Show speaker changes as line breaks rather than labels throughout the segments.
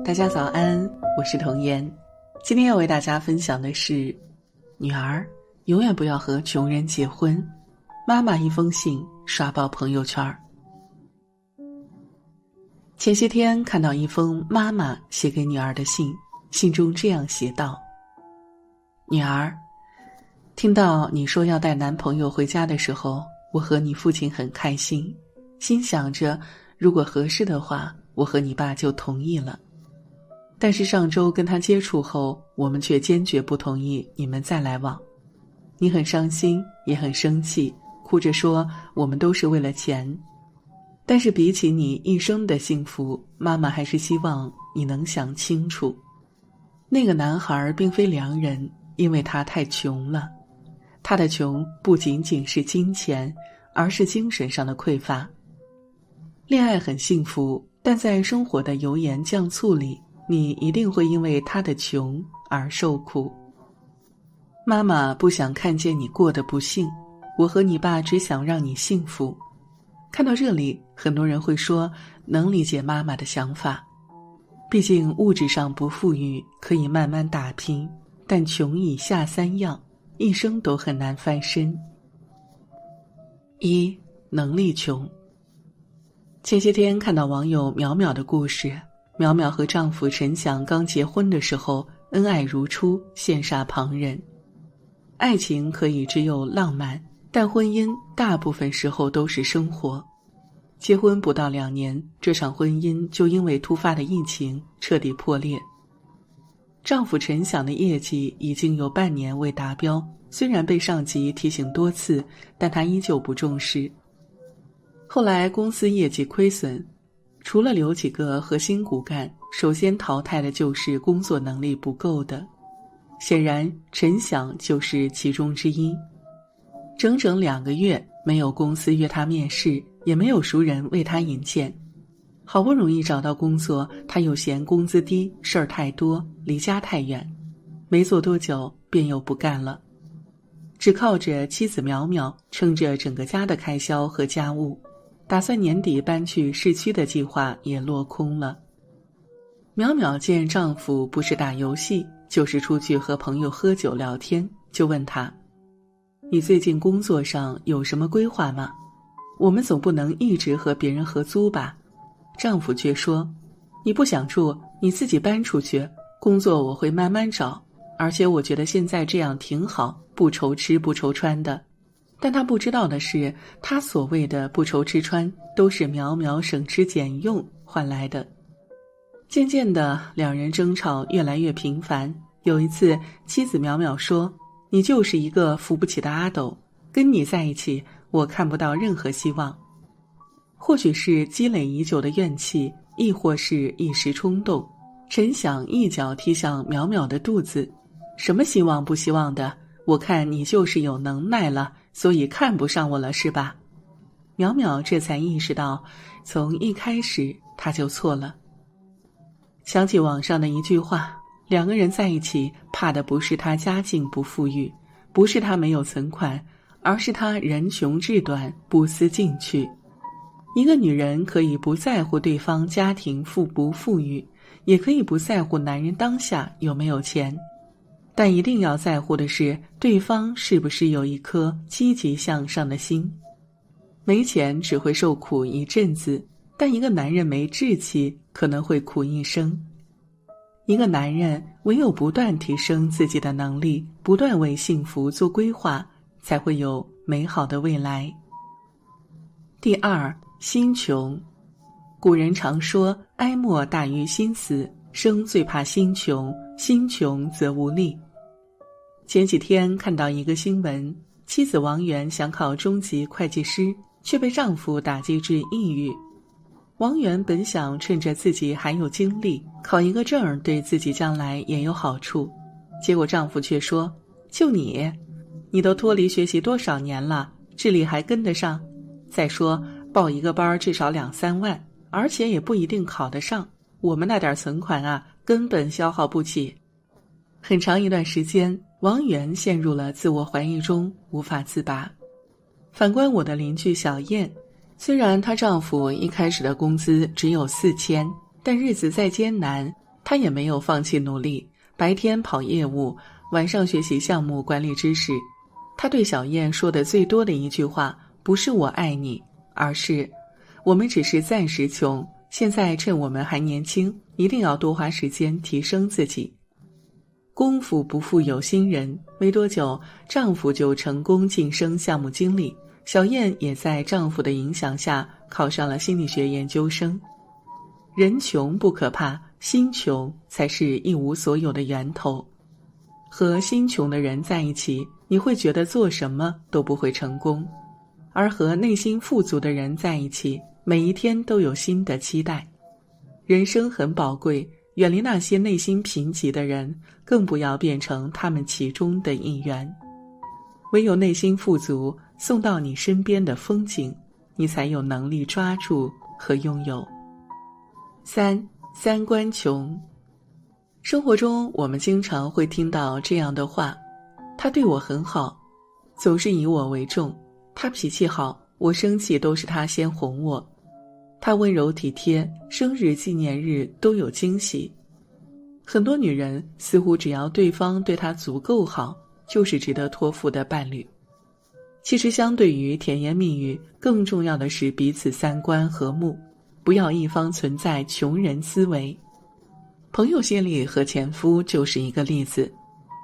大家早安，我是童言。今天要为大家分享的是，女儿永远不要和穷人结婚，妈妈一封信刷爆朋友圈。前些天看到一封妈妈写给女儿的信，信中这样写道：女儿，听到你说要带男朋友回家的时候，我和你父亲很开心，心想着如果合适的话，我和你爸就同意了。但是上周跟他接触后，我们却坚决不同意你们再来往。你很伤心，也很生气，哭着说我们都是为了钱。但是比起你一生的幸福，妈妈还是希望你能想清楚。那个男孩并非良人，因为他太穷了。他的穷不仅仅是金钱，而是精神上的匮乏。恋爱很幸福，但在生活的油盐酱醋里，你一定会因为他的穷而受苦。妈妈不想看见你过得不幸，我和你爸只想让你幸福。看到这里，很多人会说能理解妈妈的想法，毕竟物质上不富裕可以慢慢打拼，但穷以下三样，一生都很难翻身。一，能力穷。前些天看到网友淼淼的故事，淼淼和丈夫陈翔刚结婚的时候，恩爱如初，羡煞旁人。爱情可以只有浪漫，但婚姻大部分时候都是生活。结婚不到2年，这场婚姻就因为突发的疫情彻底破裂。丈夫陈翔的业绩已经有半年未达标，虽然被上级提醒多次，但他依旧不重视。后来公司业绩亏损，除了留几个核心骨干，首先淘汰的就是工作能力不够的。显然陈翔就是其中之一。整整2个月没有公司约他面试，也没有熟人为他引荐。好不容易找到工作，他又嫌工资低，事儿太多，离家太远。没做多久便又不干了，只靠着妻子淼淼撑着整个家的开销和家务，打算年底搬去市区的计划也落空了。淼淼见丈夫不是打游戏，就是出去和朋友喝酒聊天，就问他：你最近工作上有什么规划吗？我们总不能一直和别人合租吧？丈夫却说：你不想住，你自己搬出去，工作我会慢慢找，而且我觉得现在这样挺好，不愁吃不愁穿的。但他不知道的是，他所谓的不愁吃穿，都是淼淼省吃俭用换来的。渐渐的，两人争吵越来越频繁。有一次，妻子淼淼说：你就是一个扶不起的阿斗，跟你在一起，我看不到任何希望。或许是积累已久的怨气，亦或是一时冲动，陈翔一脚踢向淼淼的肚子。什么希望不希望的，我看你就是有能耐了，所以看不上我了是吧？淼淼这才意识到，从一开始他就错了。想起网上的一句话，2个人在一起，怕的不是他家境不富裕，不是他没有存款，而是他人穷志短，不思进取。一个女人可以不在乎对方家庭富不富裕，也可以不在乎男人当下有没有钱，但一定要在乎的是对方是不是有一颗积极向上的心。没钱只会受苦一阵子，但一个男人没志气可能会苦一生。一个男人唯有不断提升自己的能力，不断为幸福做规划，才会有美好的未来。第二，心穷。古人常说哀莫大于心死，生最怕心穷，心穷则无力。前几天看到一个新闻，妻子王媛想考中级会计师，却被丈夫打击至抑郁。王媛本想趁着自己还有精力，考一个证对自己将来也有好处，结果丈夫却说：就你都脱离学习多少年了，智力还跟得上？再说报一个班至少2-3万，而且也不一定考得上，我们那点存款啊，根本消耗不起。很长一段时间，王媛陷入了自我怀疑中，无法自拔。反观我的邻居小燕，虽然她丈夫一开始的工资只有4000，但日子再艰难，他也没有放弃努力，白天跑业务，晚上学习项目管理知识。他对小燕说的最多的一句话，不是我爱你，而是我们只是暂时穷，现在趁我们还年轻，一定要多花时间提升自己。功夫不负有心人，没多久，丈夫就成功晋升项目经理，小燕也在丈夫的影响下考上了心理学研究生。人穷不可怕，心穷才是一无所有的源头。和心穷的人在一起，你会觉得做什么都不会成功，而和内心富足的人在一起，每一天都有新的期待。人生很宝贵，远离那些内心贫瘠的人，更不要变成他们其中的一员。唯有内心富足，送到你身边的风景，你才有能力抓住和拥有。三观穷。生活中我们经常会听到这样的话，他对我很好，总是以我为重，他脾气好，我生气都是他先哄我，他温柔体贴，生日纪念日都有惊喜。很多女人似乎只要对方对她足够好，就是值得托付的伴侣。其实相对于甜言蜜语，更重要的是彼此三观和睦，不要一方存在穷人思维。朋友谢丽和前夫就是一个例子，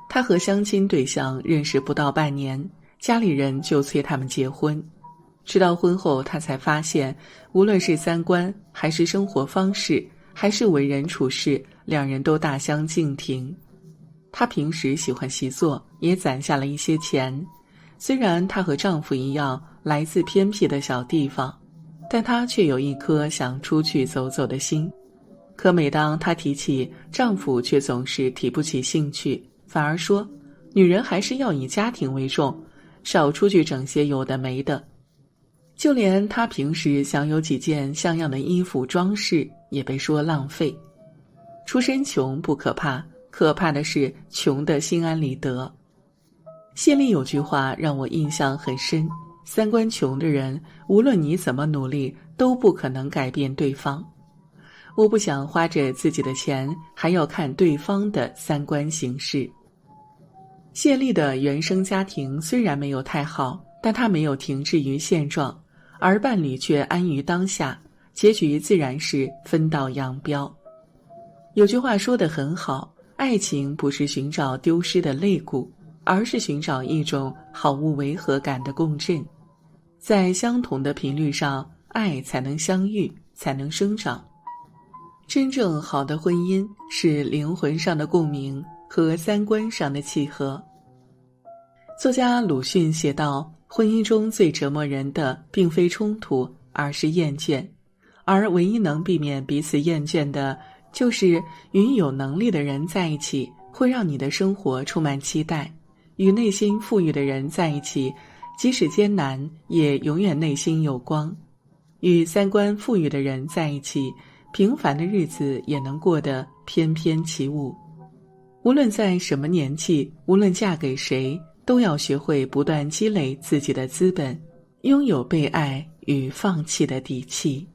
她和相亲对象认识不到半年，家里人就催他们结婚。直到婚后，她才发现，无论是三观，还是生活方式，还是为人处事，两人都大相径庭。她平时喜欢习作，也攒下了一些钱。虽然她和丈夫一样来自偏僻的小地方，但她却有一颗想出去走走的心。可每当她提起，丈夫却总是提不起兴趣，反而说，女人还是要以家庭为重，少出去整些有的没的。就连她平时想有几件像样的衣服装饰，也被说浪费。出身穷不可怕，可怕的是穷得心安理得。谢丽有句话让我印象很深，三观穷的人，无论你怎么努力，都不可能改变对方。我不想花着自己的钱，还要看对方的三观行事。谢丽的原生家庭虽然没有太好，但她没有停滞于现状，而伴侣却安于当下，结局自然是分道扬镳。有句话说得很好，爱情不是寻找丢失的肋骨，而是寻找一种毫无违和感的共振。在相同的频率上，爱才能相遇，才能生长。真正好的婚姻是灵魂上的共鸣和三观上的契合。作家鲁迅写道，婚姻中最折磨人的并非冲突，而是厌倦，而唯一能避免彼此厌倦的，就是与有能力的人在一起，会让你的生活充满期待；与内心富裕的人在一起，即使艰难，也永远内心有光；与三观富裕的人在一起，平凡的日子也能过得翩翩起舞。无论在什么年纪，无论嫁给谁，都要学会不断积累自己的资本，拥有被爱与放弃的底气。